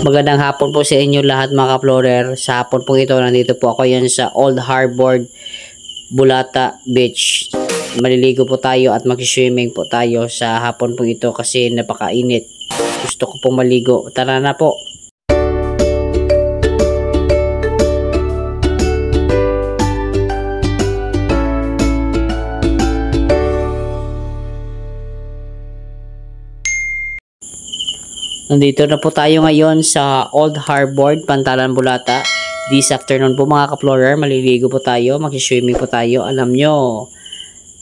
Magandang hapon po sa inyo lahat mga ka-explorer. Sa hapon po ito, nandito po ako yan sa Old Harbor, Bulata Beach. Maliligo po tayo at mag-swimming po tayo sa hapon po ito kasi napakainit. Gusto ko pong maligo. Tara na po. Nandito na po tayo ngayon sa Old Harbor, Pantalan, Bulata. This afternoon po mga ka-explorer, maliligo po tayo, mag-swimming po tayo. Alam nyo,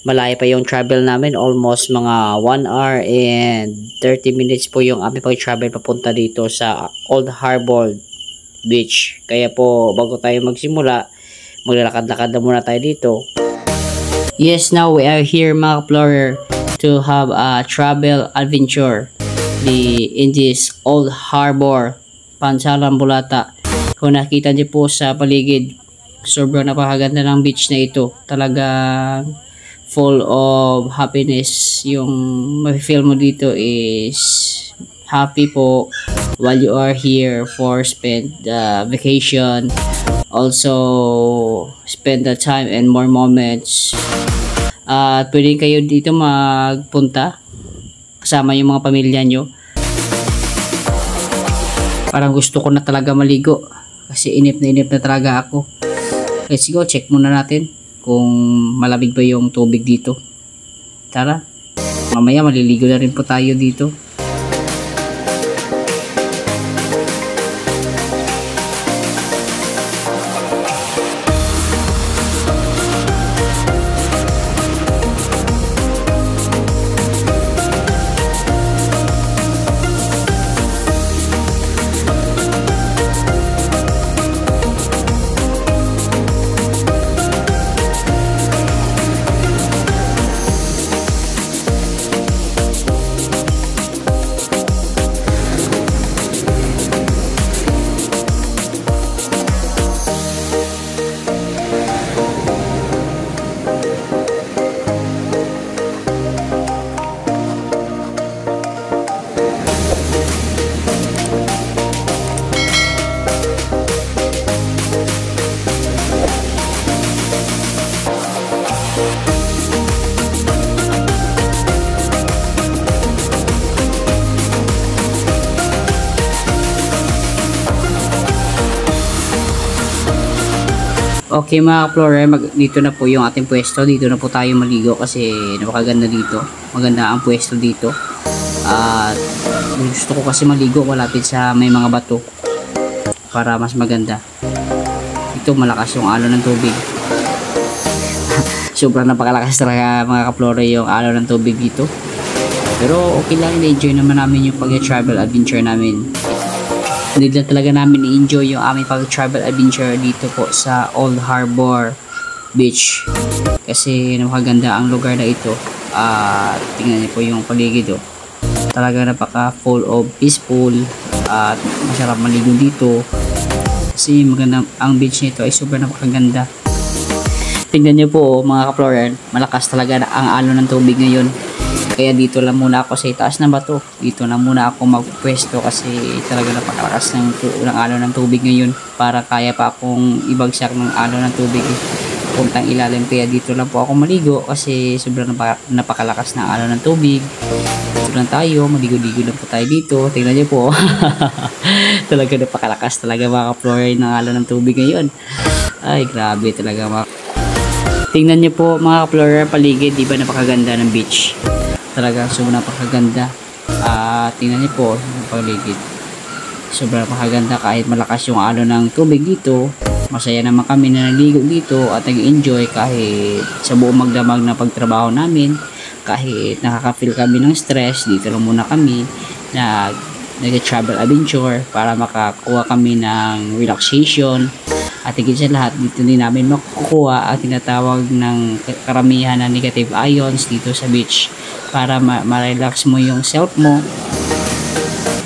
malayo pa yung travel namin, almost mga 1 hour and 30 minutes po yung aming pag-travel papunta dito sa Old Harbor Beach. Kaya po, bago tayo magsimula, maglalakad-lakad na muna tayo dito. Yes, now we are here mga ka-explorer to have a travel adventure in this Old Harbor, Pantalan, Bulata. Kung nakita niyo po sa paligid, sobrang napakaganda ng beach na ito. Talagang full of happiness. Yung ma-feel mo dito is happy po while you are here for spend vacation. Also, spend the time and more moments. At pwede kayo dito magpunta kasama yung mga pamilya nyo. Parang gusto ko na talaga maligo kasi inip na talaga ako. Let's go, check muna natin kung malamig ba yung tubig dito. Tara, mamaya maliligo na rin po tayo dito. Okay mga ka-explorer, dito na po yung ating pwesto. Dito na po tayo maligo kasi napakaganda dito. Maganda ang pwesto dito. At gusto ko kasi maligo malapit sa may mga bato para mas maganda. Ito malakas yung alon ng tubig. Sobrang napakalakas talaga mga ka-explorer yung alon ng tubig dito. Pero okay lang, enjoy naman namin yung pag-travel adventure namin. Hindi na talaga namin i-enjoy yung aming pag-travel adventure dito po sa Old Harbor Beach. Kasi napakaganda ang lugar na ito. Tingnan niyo po yung paligid. Talaga napaka full of peaceful at masarap maligo dito. Kasi maganda ang beach nito ay sobrang napakaganda. Tingnan niyo po mga ka-explorer, malakas talaga ang alon ng tubig ngayon. Kaya dito lang muna ako sa itaas ng bato. Dito na muna ako magpwesto kasi talaga napakalakas ng alon ng tubig ngayon. Para kaya pa akong ibagsak ng alon ng tubig. Puntang ilalim, kaya dito lang po ako maligo kasi sobrang napakalakas ng alon ng tubig. Dito lang tayo, maligo-ligo lang po tayo dito. Tingnan niyo po. Talaga napakalakas talaga mga ka-explorer ng alon ng tubig ngayon. Ay grabe talaga mga. Tingnan niyo po mga ka-explorer paligid, di ba napakaganda ng beach. Talaga sobrang napakaganda. Tingnan niyo po yung paligid. Sobrang napakaganda kahit malakas yung alon ng tubig dito. Masaya naman kami na naligo dito at nag-enjoy kahit sa buong magdamag na pagtrabaho namin. Kahit nakaka-feel kami ng stress, dito lang muna kami nag-travel adventure para makakuha kami ng relaxation. At higit sa lahat, dito din namin makukuha ang tinatawag ng karamihan na negative ions dito sa beach para ma-relax mo yung self mo.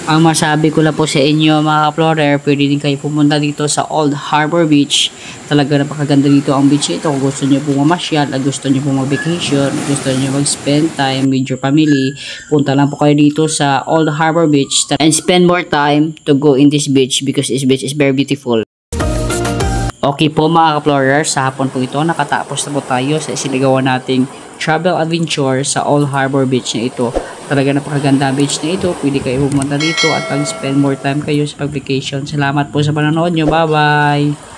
Ang masabi ko lang po sa inyo mga ka-explorer, pwede din kayo pumunta dito sa Old Harbor Beach. Talaga napakaganda dito ang beach ito. Kung gusto nyo po mamasyal, at gusto nyo po mag-vacation, gusto nyo mag-spend time with your family, punta lang po kayo dito sa Old Harbor Beach and spend more time to go in this beach because this beach is very beautiful. Okay po mga ka-explorers, sa hapon po ito nakatapos na po tayo sa isinagawa nating travel adventure sa Old Harbor Beach na ito. Talaga napakaganda ang beach na ito. Pwede kayo pumunta dito at mag-spend more time kayo sa pag-vacation. Salamat po sa panonood nyo. Bye bye!